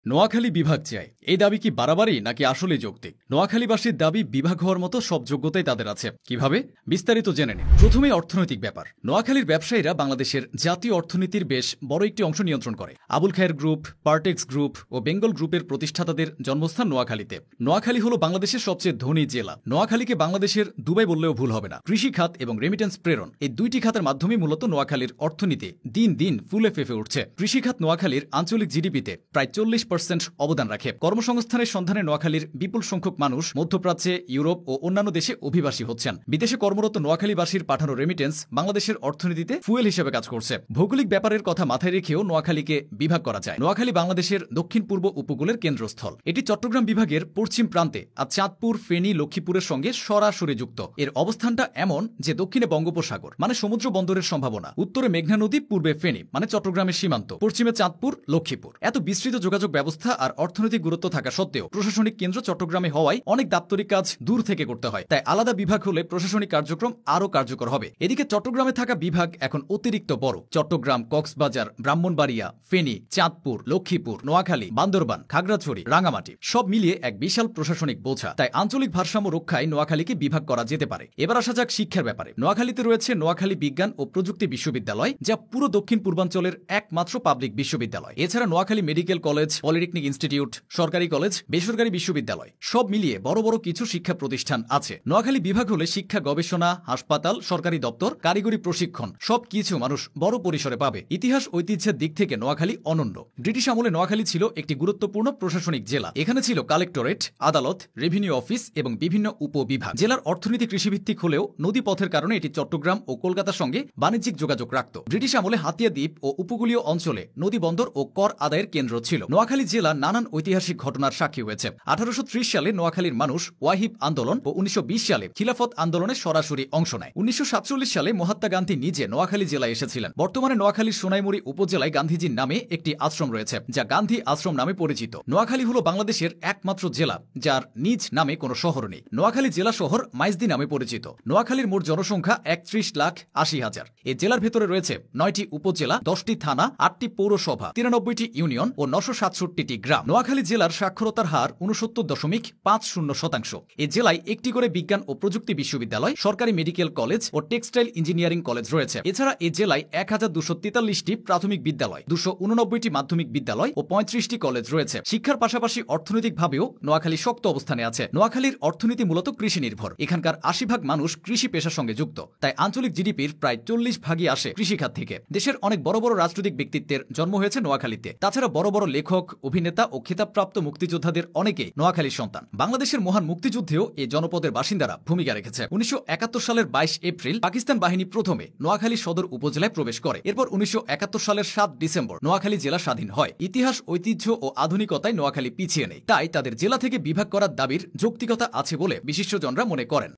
নোয়াখালী বিভাগ চাই এই দাবি কি বাড়াবাড়ি নাকি আসলে যৌক্তিক? নোয়াখালীবাসীর দাবি বিভাগ হওয়ার মতো সব যোগ্যতাই তাদের আছে। কিভাবে? বিস্তারিত জেনে নিন। প্রথমেই অর্থনৈতিক ব্যাপার। নোয়াখালীর ব্যবসায়ীরা বাংলাদেশের জাতীয় অর্থনীতির বেশ বড় একটি অংশ নিয়ন্ত্রণ করে। আবুল খায়ের গ্রুপ, পার্টেক্স গ্রুপ ও বেঙ্গল গ্রুপের প্রতিষ্ঠাতাদের জন্মস্থান নোয়াখালীতে। নোয়াখালী হল বাংলাদেশের সবচেয়ে ধনী জেলা। নোয়াখালীকে বাংলাদেশের দুবাই বললেও ভুল হবে না। কৃষি খাত এবং রেমিটেন্স প্রেরণ এই দুইটি খাতের মাধ্যমে মূলত নোয়াখালীর অর্থনীতি দিন দিন ফুলে ফেঁপে উঠছে। কৃষি খাত নোয়াখালীর আঞ্চলিক জিডিপিতে প্রায় 40% অবদান রাখে। কর্মসংস্থানের সন্ধানে নোয়াখালীর বিপুল সংখ্যক মানুষ মধ্যপ্রাচ্যে, ইউরোপ ও অন্যান্য দেশে অভিবাসী হচ্ছেন। বিদেশে কর্মরত নোয়াখালীবাসীর পাঠানো রেমিটেন্স বাংলাদেশের অর্থনীতিতে ফুয়েল হিসেবে কাজ করছে। ভৌগোলিক ব্যাপারের কথা মাথায় রেখেও নোয়াখালীকে বিভাগ করা যায়। নোয়াখালী বাংলাদেশের দক্ষিণ পূর্ব উপকূলের কেন্দ্রস্থল। এটি চট্টগ্রাম বিভাগের পশ্চিম প্রান্তে আর চাঁদপুর, ফেনী, লক্ষ্মীপুরের সঙ্গে সরাসরি যুক্ত। এর অবস্থানটা এমন যে দক্ষিণে বঙ্গোপসাগর মানে সমুদ্র বন্দরের সম্ভাবনা, উত্তরে মেঘনা নদী, পূর্বে ফেনী মানে চট্টগ্রামের সীমান্ত, পশ্চিমে চাঁদপুর, লক্ষ্মীপুর। এত বিস্তৃত যোগাযোগ ব্যবস্থা আর অর্থনৈতিক গুরুত্ব থাকা সত্ত্বেও প্রশাসনিক কেন্দ্র চট্টগ্রামে হওয়ায় অনেক দাপ্তরিক কাজ দূর থেকে করতে হয়। তাই আলাদা বিভাগ হলে প্রশাসনিক কার্যক্রম আরও কার্যকর হবে। এদিকে চট্টগ্রামে থাকা বিভাগ এখন অতিরিক্ত বড়। চট্টগ্রাম, কক্সবাজার, ব্রাহ্মণবাড়িয়া, ফেনী, চাঁদপুর, লক্ষ্মীপুর, নোয়াখালী, বান্দরবান, খাগড়াছড়ি, রাঙামাটি সব মিলিয়ে এক বিশাল প্রশাসনিক বোঝা। তাই আঞ্চলিক ভারসাম্য রক্ষায় নোয়াখালীকে বিভাগ করা যেতে পারে। এবার আসা যাক শিক্ষার ব্যাপারে। নোয়াখালীতে রয়েছে নোয়াখালী বিজ্ঞান ও প্রযুক্তি বিশ্ববিদ্যালয়, যা পুরো দক্ষিণ পূর্বাঞ্চলের একমাত্র পাবলিক বিশ্ববিদ্যালয়। এছাড়া Noakhali medical college, polytechnic institute, সরকারি কলেজ, বেসরকারি বিশ্ববিদ্যালয় সব মিলিয়ে বড় বড় কিছু শিক্ষা প্রতিষ্ঠান আছে। নোয়াখালী বিভাগ হলে শিক্ষা, গবেষণা, হাসপাতাল, সরকারি দপ্তর, কারিগরি প্রশিক্ষণ সবকিছু মানুষ বড় পরিসরে পাবে। ইতিহাস ঐতিহ্যের দিক থেকে নোয়াখালী অনন্য। ব্রিটিশ আমলে নোয়াখালী ছিল একটি গুরুত্বপূর্ণ প্রশাসনিক জেলা। এখানে ছিল কালেক্টরেট, আদালত, রেভিনিউ অফিস এবং বিভিন্ন উপবিভাগ। জেলার অর্থনীতি কৃষিভিত্তিক হলেও নদী পথের কারণে এটি চট্টগ্রাম ও কলকাতার সঙ্গে বাণিজ্যিক যোগাযোগ রাখত। ব্রিটিশ আমলে হাতিয়া দ্বীপ ও উপকূলীয় অঞ্চলে নদী বন্দর ও কর আদায়ের কেন্দ্র ছিল। নোয়াখালী জেলা নানান ঐতিহাসিক ঘটনার সাক্ষী হয়েছে। 1830 সালে নোয়াখালীর মানুষ ওয়াহিব আন্দোলন ও 1920 সালে খিলাফত আন্দোলনে সরাসরি অংশ নেয়। 1947 সালে মহাত্মা গান্ধী নিজে নোয়াখালী জেলায় এসেছিলেন। বর্তমানে নোয়াখালীর সোনাইমুড়ি উপজেলায় গান্ধীজির নামে একটি আশ্রম রয়েছে, যা গান্ধী আশ্রম নামে পরিচিত। নোয়াখালী হল বাংলাদেশের একমাত্র জেলা যার নিজ নামে কোনো শহর নেই। নোয়াখালী জেলা শহর মাইজদি নামে পরিচিত। নোয়াখালীর মোট জনসংখ্যা 31,80,000। এই জেলার ভেতরে রয়েছে 9টি উপজেলা, 10টি থানা, 8টি পৌরসভা, 93টি ইউনিয়ন ও 967টি গ্রাম। নোয়াখালী জেলার সাক্ষরতার হার 69.50%। এই জেলায় একটি করে বিজ্ঞান ও প্রযুক্তি বিশ্ববিদ্যালয়, সরকারি মেডিকেল কলেজ ও টেক্সটাইল ইঞ্জিনিয়ারিং কলেজ রয়েছে। এছাড়া এই জেলায় 1243টি প্রাথমিক বিদ্যালয়, 289টি মাধ্যমিক বিদ্যালয় ও 35টি কলেজ রয়েছে। শিক্ষার পাশাপাশি অর্থনৈতিকভাবেও নোয়াখালী শক্ত অবস্থানে আছে। নোয়াখালীর অর্থনীতি মূলত কৃষি নির্ভর। এখানকার 80% মানুষ কৃষি পেশার সঙ্গে যুক্ত। তাই আঞ্চলিক জিডিপির প্রায় 40% আসে কৃষিখাত থেকে। দেশের অনেক বড় বড় রাজনৈতিক ব্যক্তিত্বের জন্ম হয়েছে নোয়াখালীতে। তাছাড়া বড় বড় লেখক, অভিনেতা ও খেতাবপ্রাপ্ত মুক্তিযোদ্ধাদের অনেকেই নোয়াখালীর সন্তান। বাংলাদেশের মহান মুক্তিযুদ্ধেও এই জনপদের বাসিন্দারা ভূমিকা রেখেছে। 1971 সালের 22 এপ্রিল পাকিস্তান বাহিনী প্রথমে নোয়াখালী সদর উপজেলায় প্রবেশ করে। এরপর 1971 সালের 7 ডিসেম্বর নোয়াখালী জেলা স্বাধীন হয়। ইতিহাস, ঐতিহ্য ও আধুনিকতায় নোয়াখালী পিছিয়ে নেই। তাই তাদের জেলা থেকে বিভাগ করার দাবির যৌক্তিকতা আছে বলে বিশিষ্টজনরা মনে করেন।